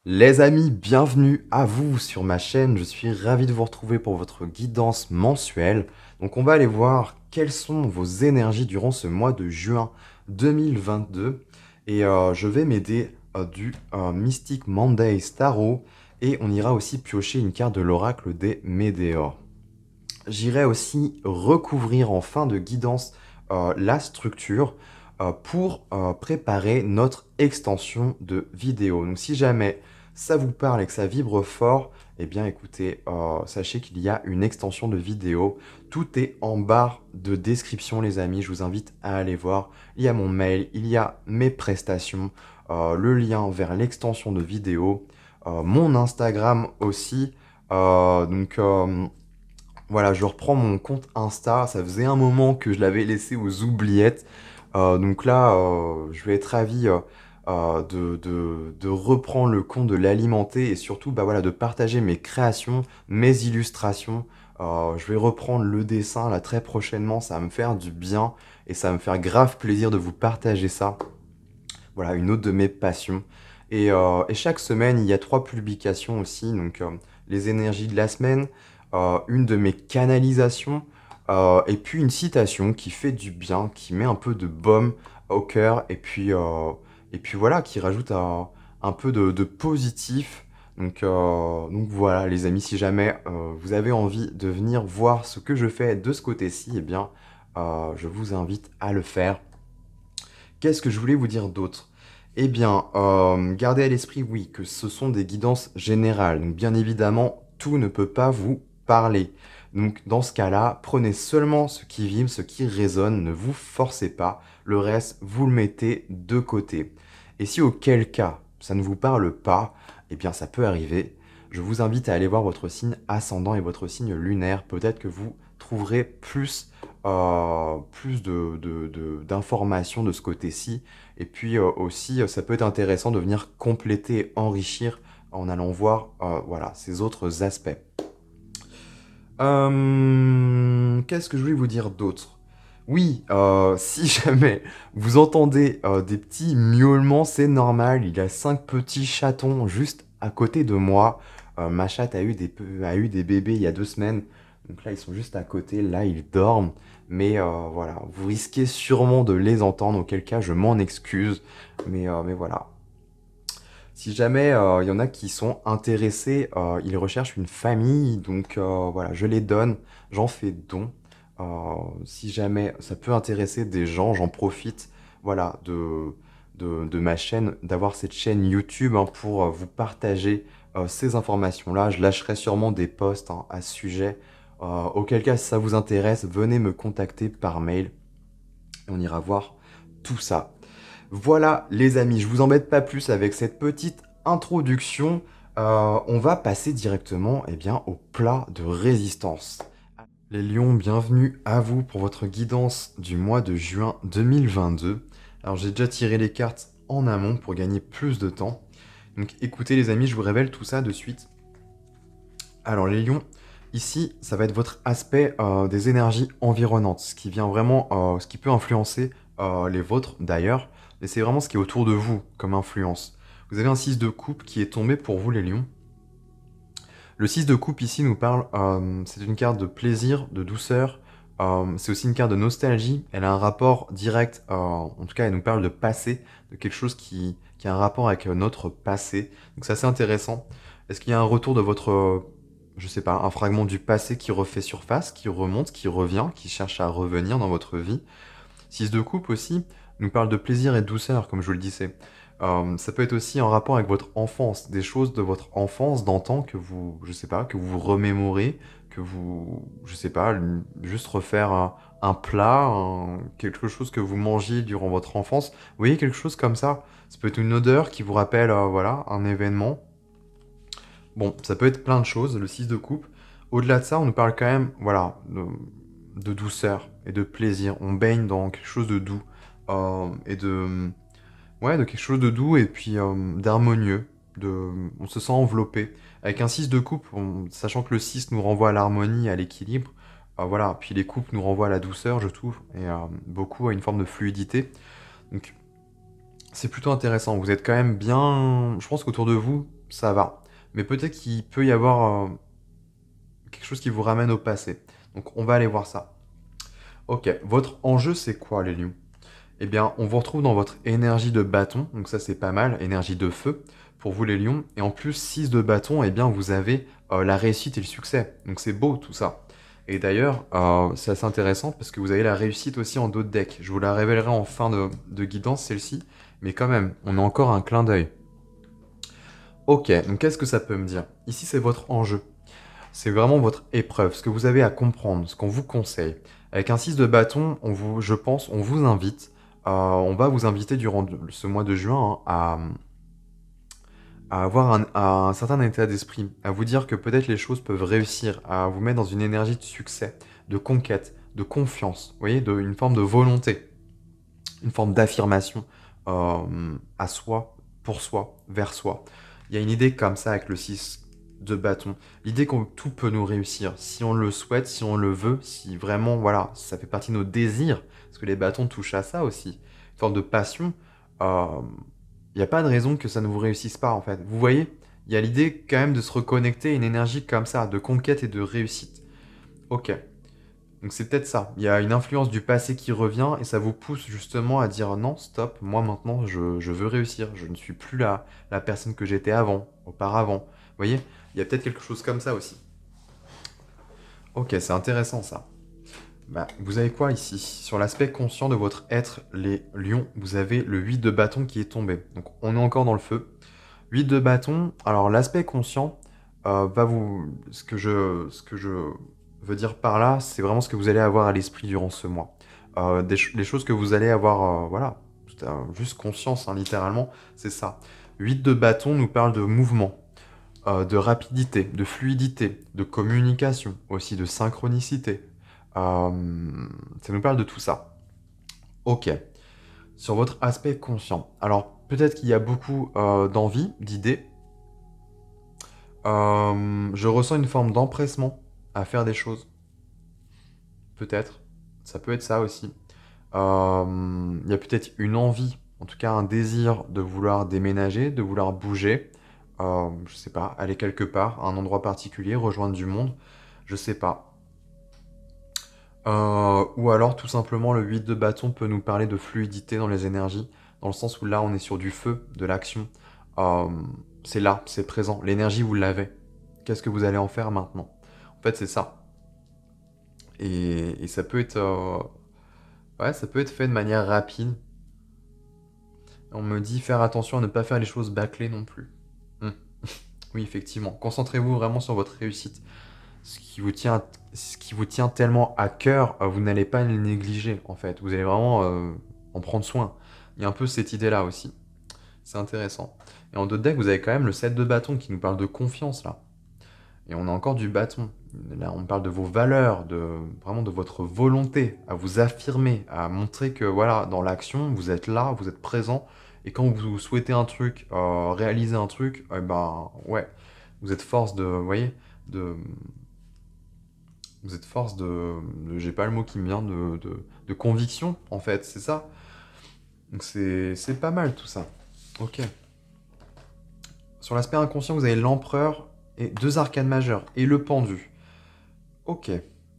Les amis, bienvenue à vous sur ma chaîne. Je suis ravi de vous retrouver pour votre guidance mensuelle. Donc on va aller voir quelles sont vos énergies durant ce mois de juin 2022. Et je vais m'aider du Mystic Monday Tarot. Et on ira aussi piocher une carte de l'oracle des Médéors. J'irai aussi recouvrir en fin de guidance la structure pour préparer notre extension de vidéo. Donc si jamais ça vous parle et que ça vibre fort, eh bien écoutez, sachez qu'il y a une extension de vidéo. Tout est en barre de description les amis, je vous invite à aller voir. Il y a mon mail, il y a mes prestations, le lien vers l'extension de vidéo, mon Instagram aussi. Voilà, je reprends mon compte Insta. Ça faisait un moment que je l'avais laissé aux oubliettes. Donc là, je vais être ravi de reprendre le compte, de l'alimenter et surtout bah, voilà, de partager mes créations, mes illustrations. Je vais reprendre le dessin là très prochainement. Ça va me faire du bien et ça va me faire grave plaisir de vous partager ça. Voilà, une autre de mes passions. Et chaque semaine, il y a 3 publications aussi. Donc, les énergies de la semaine, une de mes canalisations, et puis une citation qui fait du bien, qui met un peu de baume au cœur, et puis voilà, qui rajoute un peu de positif. Donc voilà, les amis, si jamais vous avez envie de venir voir ce que je fais de ce côté-ci, eh bien, je vous invite à le faire. Qu'est-ce que je voulais vous dire d'autre? Eh bien, gardez à l'esprit, oui, que ce sont des guidances générales. Donc, bien évidemment, tout ne peut pas vous parler. Donc, dans ce cas-là, prenez seulement ce qui vibre, ce qui résonne, ne vous forcez pas. Le reste, vous le mettez de côté. Et si auquel cas, ça ne vous parle pas, eh bien, ça peut arriver. Je vous invite à aller voir votre signe ascendant et votre signe lunaire. Peut-être que vous trouverez plus d'informations de ce côté-ci. Et puis aussi, ça peut être intéressant de venir compléter et enrichir en allant voir voilà, ces autres aspects. Qu'est-ce que je voulais vous dire d'autre? Oui, si jamais vous entendez des petits miaulements, c'est normal. Il y a 5 petits chatons juste à côté de moi. Ma chatte a eu des bébés il y a 2 semaines. Donc là, ils sont juste à côté. Là, ils dorment. Mais voilà, vous risquez sûrement de les entendre, auquel cas je m'en excuse. Mais voilà. Si jamais il y en a qui sont intéressés, ils recherchent une famille, donc voilà, je les donne, j'en fais don. Si jamais ça peut intéresser des gens, j'en profite, voilà, de ma chaîne, d'avoir cette chaîne YouTube hein, pour vous partager ces informations-là. Je lâcherai sûrement des posts hein, à ce sujet. Auquel cas, si ça vous intéresse, venez me contacter par mail et on ira voir tout ça. Voilà les amis, je vous embête pas plus avec cette petite introduction. On va passer directement eh bien, au plat de résistance. Les lions, bienvenue à vous pour votre guidance du mois de juin 2022. Alors j'ai déjà tiré les cartes en amont pour gagner plus de temps. Donc écoutez les amis, je vous révèle tout ça de suite. Alors les lions, ici ça va être votre aspect des énergies environnantes, ce qui vient vraiment, ce qui peut influencer les vôtres d'ailleurs. Et c'est vraiment ce qui est autour de vous comme influence. Vous avez un 6 de coupe qui est tombé pour vous les lions. Le 6 de coupe ici nous parle, c'est une carte de plaisir, de douceur. C'est aussi une carte de nostalgie. Elle a un rapport direct, en tout cas elle nous parle de passé, de quelque chose qui a un rapport avec notre passé. Donc c'est assez intéressant. Est-ce qu'il y a un retour de votre, je sais pas, un fragment du passé qui refait surface, qui remonte, qui revient, qui cherche à revenir dans votre vie? 6 de coupe aussi nous parle de plaisir et de douceur, comme je vous le disais. Ça peut être aussi en rapport avec votre enfance, des choses de votre enfance, d'antan que vous, je sais pas, que vous remémorez, que vous, je sais pas, juste refaire un plat, quelque chose que vous mangiez durant votre enfance. Vous voyez, quelque chose comme ça. Ça peut être une odeur qui vous rappelle, voilà, un événement. Bon, ça peut être plein de choses, le 6 de coupe. Au-delà de ça, on nous parle quand même, voilà, de douceur et de plaisir. On baigne dans quelque chose de doux et de, ouais, de quelque chose de doux et puis d'harmonieux. on se sent enveloppé. Avec un 6 de coupe, sachant que le 6 nous renvoie à l'harmonie, à l'équilibre, voilà. Puis les coupes nous renvoient à la douceur, je trouve, et beaucoup à une forme de fluidité. Donc c'est plutôt intéressant. Vous êtes quand même bien. Je pense qu'autour de vous, ça va. Mais peut-être qu'il peut y avoir quelque chose qui vous ramène au passé. Donc on va aller voir ça. Ok, votre enjeu c'est quoi les lions? Eh bien, on vous retrouve dans votre énergie de bâton, donc ça c'est pas mal, énergie de feu pour vous les lions. Et en plus, 6 de bâton, eh bien vous avez la réussite et le succès. Donc c'est beau tout ça. Et d'ailleurs, c'est assez intéressant parce que vous avez la réussite aussi en dos de deck. Je vous la révélerai en fin de guidance, celle-ci. Mais quand même, on a encore un clin d'œil. Ok, donc qu'est-ce que ça peut me dire? Ici, c'est votre enjeu. C'est vraiment votre épreuve, ce que vous avez à comprendre, ce qu'on vous conseille. Avec un 6 de bâton, je pense, on vous invite, on va vous inviter durant ce mois de juin hein, à avoir un certain état d'esprit, à vous dire que peut-être les choses peuvent réussir, à vous mettre dans une énergie de succès, de conquête, de confiance, vous voyez, une forme de volonté, une forme d'affirmation à soi, pour soi, vers soi. Il y a une idée comme ça avec le 6 de bâton. L'idée que tout peut nous réussir, si on le souhaite, si on le veut, si vraiment, voilà, ça fait partie de nos désirs, parce que les bâtons touchent à ça aussi, une forme de passion. euh, il n'y a pas de raison que ça ne vous réussisse pas, en fait. Vous voyez, il y a l'idée quand même de se reconnecter à une énergie comme ça, de conquête et de réussite. Ok. Donc c'est peut-être ça. Il y a une influence du passé qui revient et ça vous pousse justement à dire non, stop, moi maintenant je veux réussir. Je ne suis plus la personne que j'étais auparavant. Vous voyez, il y a peut-être quelque chose comme ça aussi. Ok, c'est intéressant ça. Bah, vous avez quoi ici? Sur l'aspect conscient de votre être, les lions, vous avez le 8 de bâton qui est tombé. Donc on est encore dans le feu. 8 de bâton, alors l'aspect conscient va vous... Ce que je veux dire par là, c'est vraiment ce que vous allez avoir à l'esprit durant ce mois. Les choses que vous allez avoir, voilà, juste conscience, hein, littéralement, c'est ça. 8 de bâton nous parle de mouvement, de rapidité, de fluidité, de communication, aussi de synchronicité. Ça nous parle de tout ça. Ok. Sur votre aspect conscient. Alors, peut-être qu'il y a beaucoup d'envie, d'idées. Je ressens une forme d'empressement à faire des choses. Peut-être. Ça peut être ça aussi. Il y a peut-être une envie, en tout cas un désir de vouloir déménager, de vouloir bouger. Je sais pas, aller quelque part, à un endroit particulier, rejoindre du monde. Je sais pas. Ou alors tout simplement le 8 de bâton peut nous parler de fluidité dans les énergies, dans le sens où là on est sur du feu, de l'action. Euh, c'est là, c'est présent. L'énergie vous l'avez. Qu'est-ce que vous allez en faire maintenant? En fait c'est ça. Et ça peut être, ouais, ça peut être fait de manière rapide. On me dit faire attention à ne pas faire les choses bâclées non plus. Hmm. Oui, effectivement. Concentrez-vous vraiment sur votre réussite. Ce qui vous tient tellement à cœur, vous n'allez pas le négliger, en fait. Vous allez vraiment en prendre soin. Il y a un peu cette idée-là aussi. C'est intéressant. Et en dos de deck, vous avez quand même le 7 de bâton qui nous parle de confiance, là. Et on a encore du bâton. Là, on parle de vos valeurs, vraiment de votre volonté à vous affirmer, à montrer que voilà, dans l'action, vous êtes là, vous êtes présent. Et quand vous souhaitez un truc, réaliser un truc, eh ben ouais, vous êtes force de, vous voyez, de, vous êtes force j'ai pas le mot qui me vient, de conviction en fait, c'est ça. Donc c'est pas mal tout ça. Ok. Sur l'aspect inconscient, vous avez l'empereur et deux arcanes majeures et le pendu. Ok,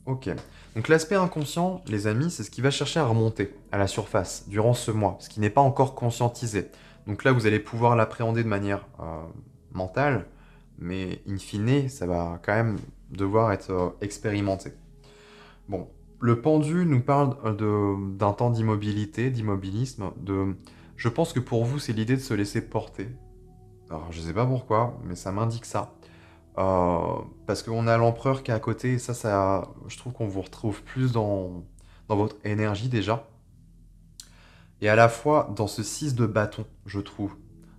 ok. Donc l'aspect inconscient, les amis, c'est ce qui va chercher à remonter à la surface durant ce mois, ce qui n'est pas encore conscientisé. Donc là, vous allez pouvoir l'appréhender de manière mentale, mais in fine, ça va quand même devoir être expérimenté. Bon, le pendu nous parle d'un temps d'immobilité, d'immobilisme, Je pense que pour vous, c'est l'idée de se laisser porter. Alors, je sais pas pourquoi, mais ça m'indique ça. Parce qu'on a l'empereur qui est à côté, et je trouve qu'on vous retrouve plus dans votre énergie déjà. Et à la fois dans ce 6 de bâton, je trouve.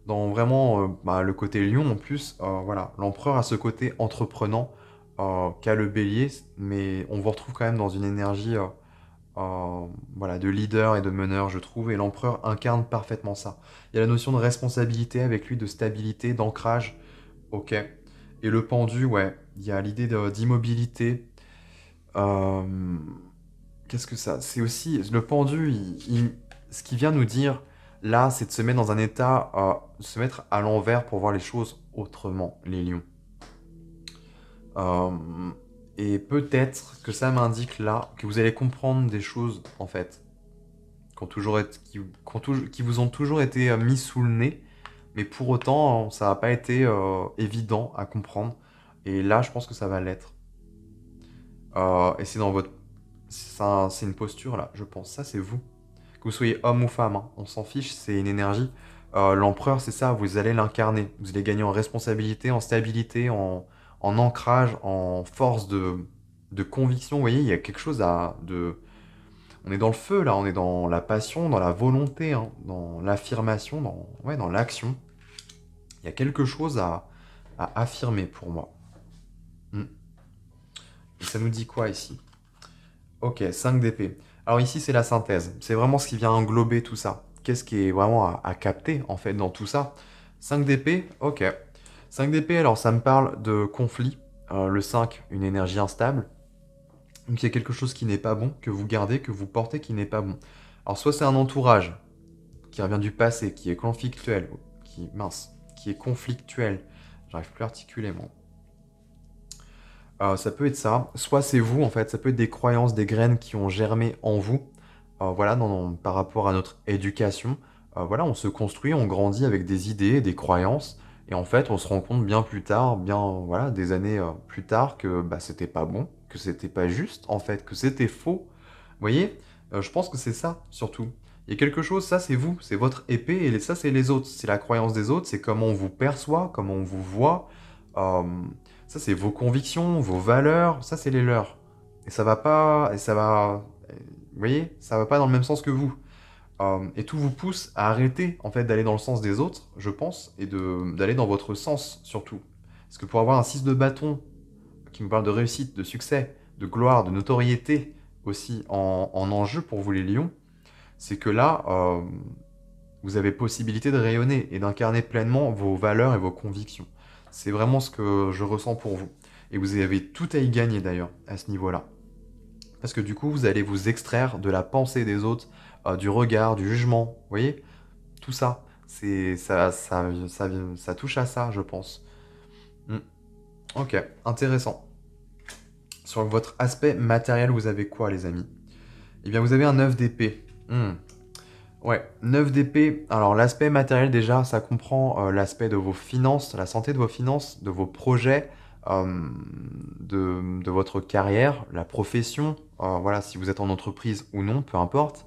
Dans vraiment le côté lion en plus, voilà. L'empereur a ce côté entreprenant qu'a le bélier, mais on vous retrouve quand même dans une énergie voilà, de leader et de meneur, je trouve, et l'empereur incarne parfaitement ça. Il y a la notion de responsabilité avec lui, de stabilité, d'ancrage, ok. Et le pendu, ouais, il y a l'idée d'immobilité. Euh, Qu'est-ce que ça? C'est aussi, le pendu, ce qu'il vient nous dire, là, c'est de se mettre dans un état, de se mettre à l'envers pour voir les choses autrement, les lions. Euh, et peut-être que ça m'indique là que vous allez comprendre des choses, en fait, qui vous ont toujours été mis sous le nez, mais pour autant, ça n'a pas été évident à comprendre. Et là, je pense que ça va l'être. Et c'est dans votre... C'est une posture, là, je pense. Ça, c'est vous. Que vous soyez homme ou femme, hein, on s'en fiche, c'est une énergie. L'empereur, c'est ça, vous allez l'incarner. Vous allez gagner en responsabilité, en stabilité, en ancrage, en force de conviction. Vous voyez, il y a quelque chose de... On est dans le feu, là, on est dans la passion, dans la volonté, hein, dans l'affirmation, ouais, dans l'action. Il y a quelque chose à affirmer pour moi. Hmm. Et ça nous dit quoi ici? Ok, 5 d'épée. Alors ici, c'est la synthèse. C'est vraiment ce qui vient englober tout ça. Qu'est-ce qui est vraiment à capter, en fait, dans tout ça? 5 d'épée, ok. 5 d'épée, alors ça me parle de conflit. Le 5, une énergie instable. Donc il y a quelque chose qui n'est pas bon, que vous gardez, que vous portez, qui n'est pas bon. Alors soit c'est un entourage qui revient du passé, qui est conflictuel, qui est conflictuel. J'arrive plus à articuler, moi. Ça peut être ça. Soit c'est vous, en fait. Ça peut être des croyances, des graines qui ont germé en vous. Voilà, par rapport à notre éducation. Voilà, on se construit, on grandit avec des idées, des croyances. Et en fait, on se rend compte bien plus tard, voilà, des années plus tard, que bah, c'était pas bon, que c'était pas juste, en fait, que c'était faux. Vous voyez? Je pense que c'est ça, surtout. Il y a quelque chose, ça c'est vous, c'est votre épée, et ça c'est les autres. C'est la croyance des autres, c'est comment on vous perçoit, comment on vous voit. Euh, Ça, c'est vos convictions, vos valeurs, ça, c'est les leurs. Et ça va pas, et ça va, vous voyez, ça va pas dans le même sens que vous. Et tout vous pousse à arrêter, en fait, d'aller dans le sens des autres, je pense, et d'aller dans votre sens, surtout. Parce que pour avoir un 6 de bâton qui nous parle de réussite, de succès, de gloire, de notoriété, aussi en enjeu pour vous, les lions, c'est que là, vous avez possibilité de rayonner et d'incarner pleinement vos valeurs et vos convictions. C'est vraiment ce que je ressens pour vous. Et vous avez tout à y gagner d'ailleurs, à ce niveau-là. Parce que du coup, vous allez vous extraire de la pensée des autres, du regard, du jugement. Vous voyez? Tout ça. Ça touche à ça, je pense. Hmm. Ok, intéressant. Sur votre aspect matériel, vous avez quoi, les amis? Eh bien, vous avez un 9 d'épée. Ouais, 9 d'épée. Alors, l'aspect matériel, déjà, ça comprend l'aspect de vos finances, la santé de vos finances, de vos projets, euh, de votre carrière, la profession. Voilà, si vous êtes en entreprise ou non, peu importe.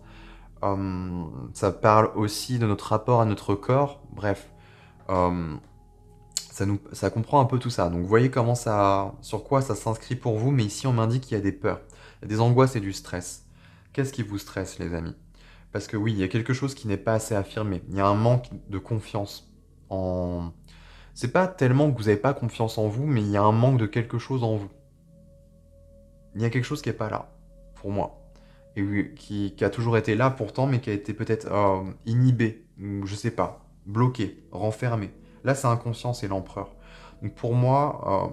Ça parle aussi de notre rapport à notre corps. Bref, euh, ça comprend un peu tout ça. Donc, vous voyez sur quoi ça s'inscrit pour vous. Mais ici, on m'indique qu'il y a des peurs, il y a des angoisses et du stress. Qu'est-ce qui vous stresse, les amis? Parce que oui, il y a quelque chose qui n'est pas assez affirmé. Il y a un manque de confiance en... C'est pas tellement que vous n'avez pas confiance en vous, mais il y a un manque de quelque chose en vous. Il y a quelque chose qui n'est pas là, pour moi. Et oui, qui a toujours été là pourtant, mais qui a été peut-être inhibé, ou je sais pas, bloqué, renfermé. Là, c'est inconscient, c'est l'empereur. Donc pour moi,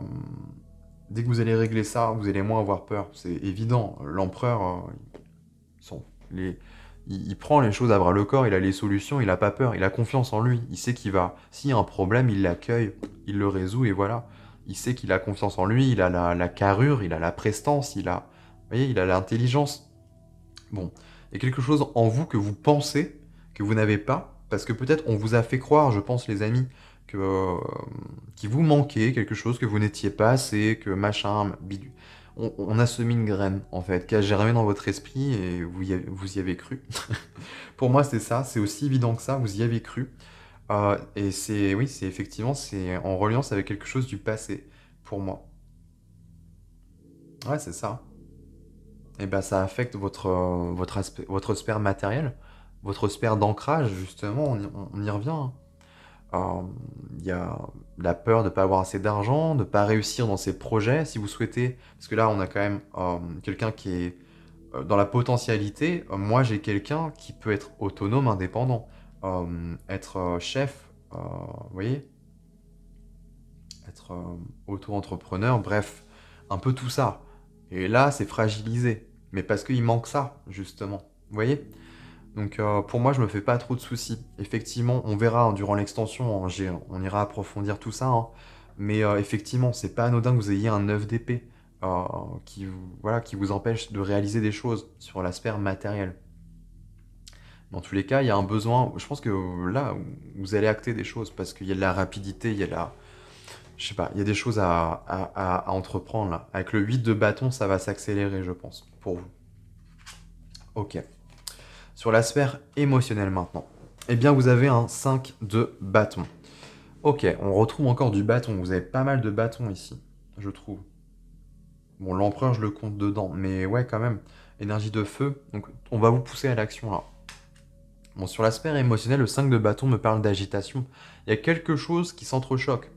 dès que vous allez régler ça, vous allez moins avoir peur. C'est évident. L'empereur, sont les, il prend les choses à bras le corps, il a les solutions, il n'a pas peur, il a confiance en lui. Il sait qu'il va, s'il y a un problème, il l'accueille, il le résout et voilà. Il sait qu'il a confiance en lui, il a la carrure, il a la prestance, vous voyez, il a l'intelligence. Bon, il y a quelque chose en vous que vous pensez que vous n'avez pas, parce que peut-être on vous a fait croire, je pense les amis, que qu'il vous manquait quelque chose, que vous n'étiez pas assez, que machin, bidule. On a semé une graine, en fait, qui a germé dans votre esprit et vous y avez cru. Pour moi, c'est ça, c'est aussi évident que ça, vous y avez cru. Et oui, c'est effectivement, c'est en reliance avec quelque chose du passé, pour moi. Ouais, c'est ça. Et ben, ça affecte votre sphère matérielle, votre sphère d'ancrage, justement, on y revient, hein. Euh, Il y a la peur de ne pas avoir assez d'argent, de ne pas réussir dans ses projets, si vous souhaitez. Parce que là, on a quand même quelqu'un qui est dans la potentialité, moi j'ai quelqu'un qui peut être autonome, indépendant, être chef, vous voyez, être auto-entrepreneur, bref, un peu tout ça. Et là, c'est fragilisé, mais parce qu'il manque ça, justement. Vous voyez? Donc pour moi, je me fais pas trop de soucis. Effectivement, on verra hein, durant l'extension, hein, on ira approfondir tout ça. Hein. Mais effectivement, c'est pas anodin que vous ayez un 9 d'épée voilà, qui vous empêche de réaliser des choses sur l'aspect matériel. Dans tous les cas, il y a un besoin. Je pense que là, vous allez acter des choses parce qu'il y a de la rapidité, il y a de la. Je sais pas, il y a des choses à entreprendre là. Avec le 8 de bâton, ça va s'accélérer, je pense, pour vous. Ok. Sur la sphère émotionnelle maintenant. Eh bien, vous avez un 5 de bâton. Ok, on retrouve encore du bâton. Vous avez pas mal de bâtons ici, je trouve. Bon, l'empereur, je le compte dedans, mais ouais, quand même. Énergie de feu, donc on va vous pousser à l'action là. Bon, sur l'aspect émotionnel, le 5 de bâton me parle d'agitation. Il y a quelque chose qui s'entrechoque.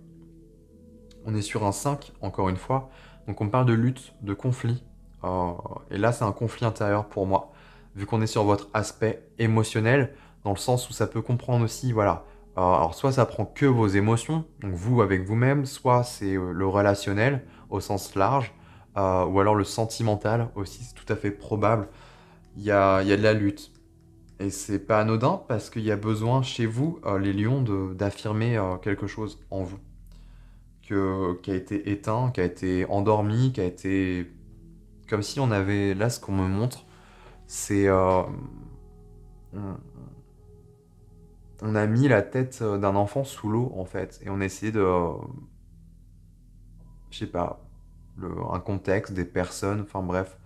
On est sur un 5, encore une fois, donc on parle de lutte, de conflit. Et là, c'est un conflit intérieur pour moi, vu qu'on est sur votre aspect émotionnel, dans le sens où ça peut comprendre aussi, voilà. Alors, soit ça prend que vos émotions, donc vous avec vous-même, soit c'est le relationnel au sens large, ou alors le sentimental aussi, c'est tout à fait probable. Il y a de la lutte. Et c'est pas anodin parce qu'il y a besoin chez vous, les lions, d'affirmer quelque chose en vous qui a été éteint, qui a été endormi, qui a été... Comme si on avait... Là, ce qu'on me montre, c'est... on, on a mis la tête d'un enfant sous l'eau, en fait, et on a essayé de... je sais pas, un contexte, des personnes, enfin bref,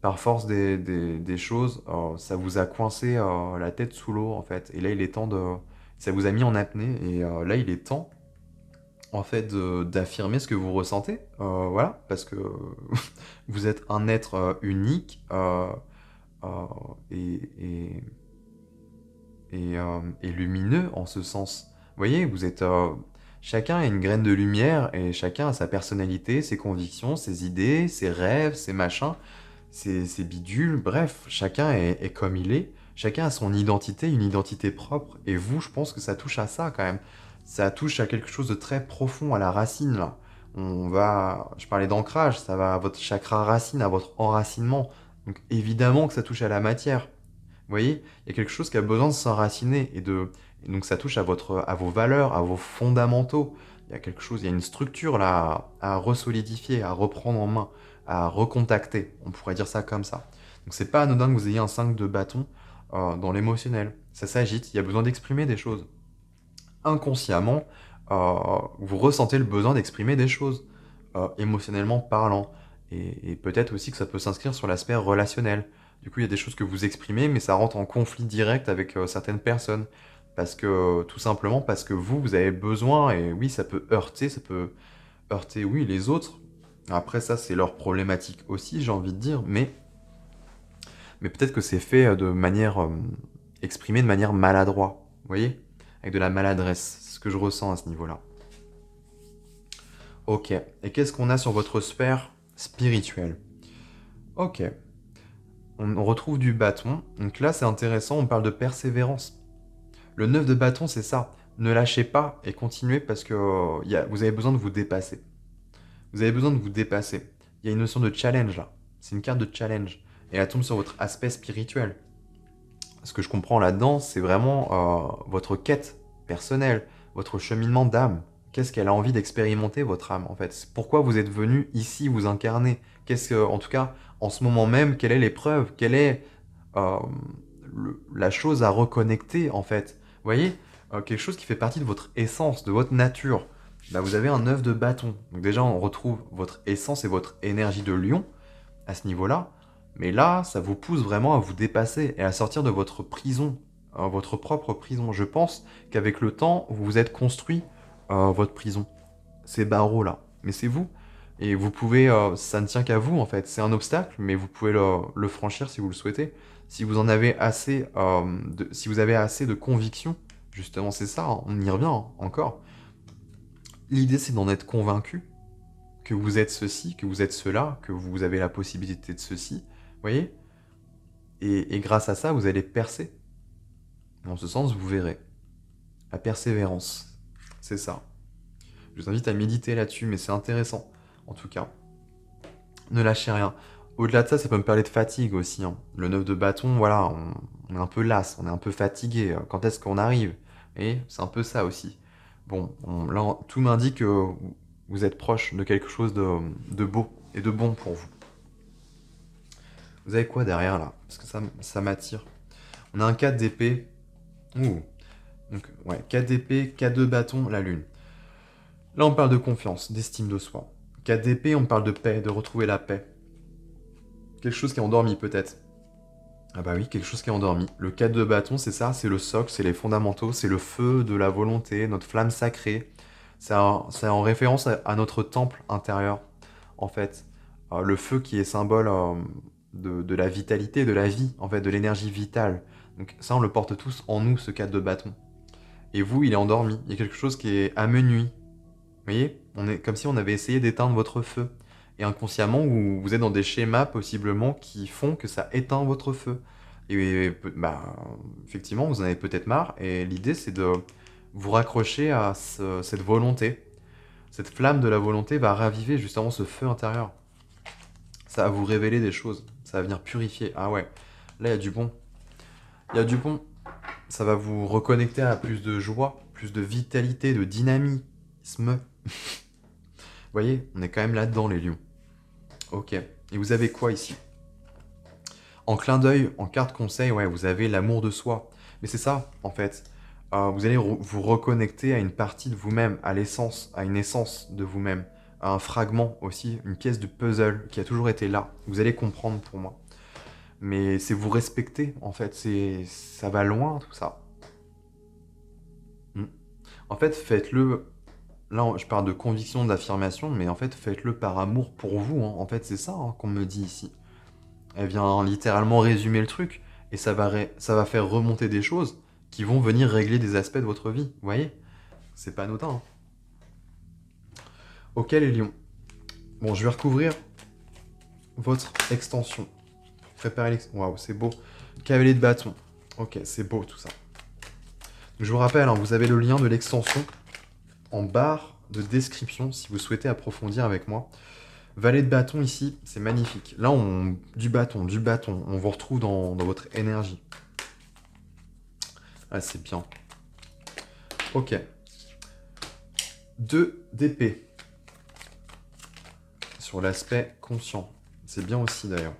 par force des choses, ça vous a coincé la tête sous l'eau, en fait. Et là, il est temps de... Ça vous a mis en apnée, et là, il est temps en fait d'affirmer ce que vous ressentez, voilà, parce que vous êtes un être unique euh, et, et, et lumineux en ce sens. Vous voyez, vous êtes chacun a une graine de lumière et chacun a sa personnalité, ses convictions, ses idées, ses rêves, ses machins, ses bidules. Bref, chacun est comme il est. Chacun a son identité, une identité propre. Et vous, je pense que ça touche à ça quand même. Ça touche à quelque chose de très profond, à la racine là. Je parlais d'ancrage, ça va à votre chakra racine, à votre enracinement. Donc évidemment que ça touche à la matière. Vous voyez, il y a quelque chose qui a besoin de s'enraciner et donc ça touche à vos valeurs, à vos fondamentaux. Il y a quelque chose, il y a une structure là à resolidifier, à reprendre en main, à recontacter. On pourrait dire ça comme ça. Donc c'est pas anodin que vous ayez un 5 de bâton dans l'émotionnel. Ça s'agite, il y a besoin d'exprimer des choses. Inconsciemment, vous ressentez le besoin d'exprimer des choses, émotionnellement parlant. Et peut-être aussi que ça peut s'inscrire sur l'aspect relationnel. Du coup, il y a des choses que vous exprimez, mais ça rentre en conflit direct avec certaines personnes. Parce que, tout simplement parce que vous avez besoin, et oui, ça peut heurter, oui, les autres. Après, ça, c'est leur problématique aussi, j'ai envie de dire, mais peut-être que c'est fait exprimé de manière maladroite, vous voyez? Avec de la maladresse, c'est ce que je ressens à ce niveau-là. Ok, et qu'est-ce qu'on a sur votre sphère spirituelle? Ok, on retrouve du bâton, donc là c'est intéressant, on parle de persévérance. Le 9 de bâton, c'est ça. Ne lâchez pas et continuez parce que vous avez besoin de vous dépasser. Vous avez besoin de vous dépasser. Il y a une notion de challenge là. C'est une carte de challenge. Et elle tombe sur votre aspect spirituel. Ce que je comprends là-dedans, c'est vraiment votre quête personnelle, votre cheminement d'âme. Qu'est-ce qu'elle a envie d'expérimenter, votre âme, en fait? Pourquoi vous êtes venu ici vous incarner? En tout cas, en ce moment même, quelle est l'épreuve? Quelle est euh, la chose à reconnecter, en fait? Vous voyez? Quelque chose qui fait partie de votre essence, de votre nature. Là, vous avez un œuf de bâton. Donc déjà, on retrouve votre essence et votre énergie de lion à ce niveau-là. Mais là, ça vous pousse vraiment à vous dépasser et à sortir de votre prison, votre propre prison. Je pense qu'avec le temps, vous vous êtes construit votre prison, ces barreaux-là. Mais c'est vous. Et vous pouvez, ça ne tient qu'à vous en fait. C'est un obstacle, mais vous pouvez le franchir si vous le souhaitez. Si vous en avez assez, si vous avez assez de conviction, justement, c'est ça. Hein, on y revient hein, encore. L'idée, c'est d'en être convaincu que vous êtes ceci, que vous êtes cela, que vous avez la possibilité de ceci. Vous voyez? Et grâce à ça, vous allez percer. En ce sens, vous verrez. La persévérance, c'est ça. Je vous invite à méditer là-dessus, mais c'est intéressant, en tout cas. Ne lâchez rien. Au-delà de ça, ça peut me parler de fatigue aussi, hein. Le 9 de bâton, voilà, on est un peu las, on est un peu fatigué. Quand est-ce qu'on arrive? Et c'est un peu ça aussi. Bon, là, tout m'indique que vous êtes proche de quelque chose de beau et de bon pour vous. Vous avez quoi derrière là? Parce que ça m'attire. On a un 4 d'épée. Ouh. Donc, ouais, 4 d'épée, 4 de bâton, la lune. Là, on parle de confiance, d'estime de soi. 4 d'épée, on parle de paix, de retrouver la paix. Quelque chose qui est endormi, peut-être. Ah bah oui, quelque chose qui est endormi. Le 4 de bâton, c'est ça, c'est le socle, c'est les fondamentaux, c'est le feu de la volonté, notre flamme sacrée. C'est en référence à notre temple intérieur, en fait. Le feu qui est symbole de la vitalité, de la vie, en fait, de l'énergie vitale. Donc ça, on le porte tous en nous, ce 4 de bâton. Et vous, il est endormi. Il y a quelque chose qui est amenuis. Vous voyez? On est comme si on avait essayé d'éteindre votre feu. Et inconsciemment, vous êtes dans des schémas possiblement qui font que ça éteint votre feu. Et bah, effectivement, vous en avez peut-être marre. Et l'idée, c'est de vous raccrocher à cette volonté. Cette flamme de la volonté va raviver justement ce feu intérieur. Ça va vous révéler des choses. Ça va venir purifier. Ah ouais, là, il y a du bon. Il y a du bon. Ça va vous reconnecter à plus de joie, plus de vitalité, de dynamisme. Vous voyez, on est quand même là-dedans, les lions. Ok. Et vous avez quoi ici? En clin d'œil, en carte conseil, ouais, vous avez l'amour de soi. Mais c'est ça, en fait. Vous allez vous reconnecter à une partie de vous-même, à l'essence, à une essence de vous-même, à un fragment aussi, une pièce de puzzle qui a toujours été là. Vous allez comprendre pour moi. Mais c'est vous respecter, en fait. Ça va loin, tout ça. En fait, faites-le. Là, je parle de conviction, d'affirmation, mais en fait, faites-le par amour pour vous, hein. En fait, c'est ça, hein, qu'on me dit ici. Elle vient littéralement résumer le truc, et ça va faire remonter des choses qui vont venir régler des aspects de votre vie. Vous voyez? C'est pas anodin, hein. Ok, les lions. Bon, je vais recouvrir votre extension. Préparez l'extension. Waouh, c'est beau. Cavalier de bâton. Ok, c'est beau tout ça. Je vous rappelle, hein, vous avez le lien de l'extension en barre de description si vous souhaitez approfondir avec moi. Valet de bâton ici, c'est magnifique. Là, du bâton, on vous retrouve dans votre énergie. Ah, c'est bien. Ok. 2 d'épée. Sur l'aspect conscient. C'est bien aussi d'ailleurs.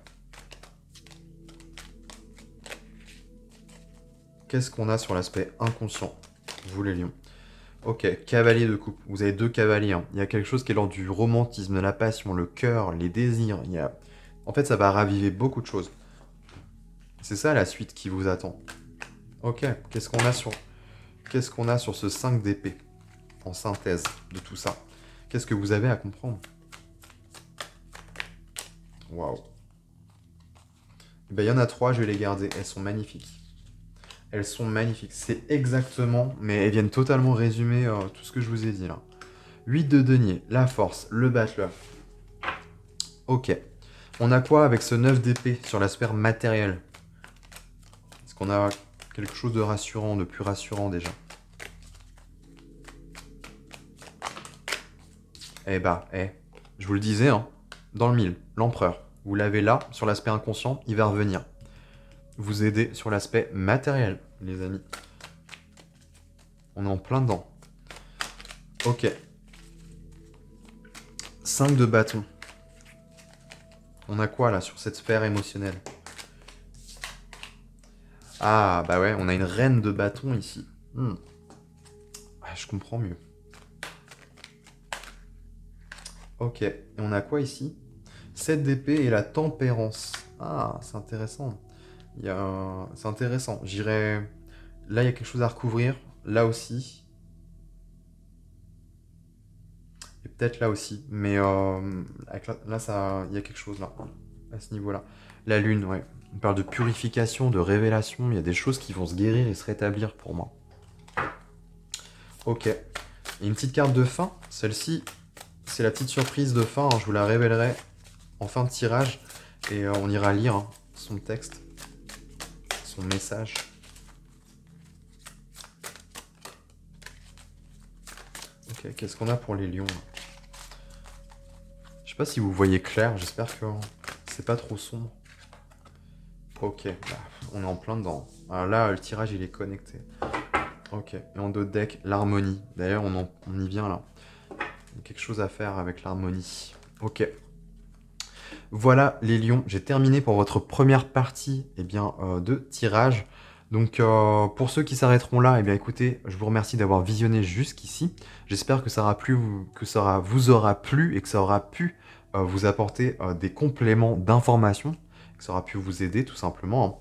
Qu'est-ce qu'on a sur l'aspect inconscient, vous les lions? Ok, cavalier de coupe. Vous avez 2 cavaliers, hein. Il y a quelque chose qui est l'ordre du romantisme, de la passion, le cœur, les désirs. En fait, ça va raviver beaucoup de choses. C'est ça la suite qui vous attend. Ok, qu'est-ce qu'on a sur ce 5 d'épée? En synthèse de tout ça. Qu'est-ce que vous avez à comprendre? Waouh. Ben, il y en a 3, je vais les garder. Elles sont magnifiques. Elles sont magnifiques. C'est exactement, mais elles viennent totalement résumer tout ce que je vous ai dit là. 8 de denier, la force, le battleur. Ok. On a quoi avec ce 9 d'épée sur l'aspect matériel? Est-ce qu'on a quelque chose de rassurant, de plus rassurant déjà? Eh bah, je vous le disais, hein, dans le mille, l'empereur. Vous l'avez là, sur l'aspect inconscient, il va revenir. Vous aider sur l'aspect matériel, les amis. On est en plein dedans. Ok. 5 de bâton. On a quoi là sur cette sphère émotionnelle? Ah bah ouais, on a une reine de bâton ici. Ouais, je comprends mieux. Ok, et on a quoi ici? 7 d'épée et la tempérance. Ah, c'est intéressant. C'est intéressant. J'irais... Là, il y a quelque chose à recouvrir. Là aussi. Et peut-être là aussi. Mais là, il y a quelque chose là. À ce niveau-là. La lune, ouais. On parle de purification, de révélation. Il y a des choses qui vont se guérir et se rétablir pour moi. Ok. Et une petite carte de fin. Celle-ci, c'est la petite surprise de fin. Hein. Je vous la révélerai en fin de tirage. Et on ira lire son texte. son message. Ok, qu'est-ce qu'on a pour les lions là? Je sais pas si vous voyez clair, j'espère que c'est pas trop sombre. Ok, bah, on est en plein dedans. Alors là, le tirage il est connecté. Ok, et en dos de deck, l'harmonie. D'ailleurs, on y vient là. Il y a quelque chose à faire avec l'harmonie. Ok. Voilà les lions, j'ai terminé pour votre première partie de tirage. Donc pour ceux qui s'arrêteront là, écoutez, je vous remercie d'avoir visionné jusqu'ici. J'espère que ça vous aura plu et que ça aura pu vous apporter des compléments d'information, que ça aura pu vous aider tout simplement, hein.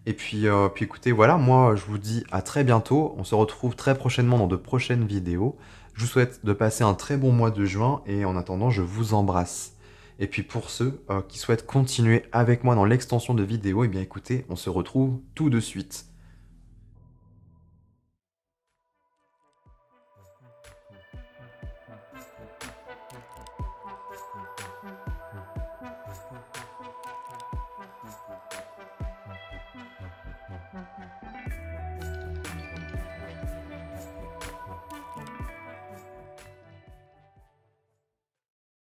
Et puis écoutez, voilà, moi je vous dis à très bientôt. On se retrouve très prochainement dans de prochaines vidéos. Je vous souhaite de passer un très bon mois de juin et en attendant, je vous embrasse. Et puis pour ceux qui souhaitent continuer avec moi dans l'extension de vidéos, écoutez, on se retrouve tout de suite.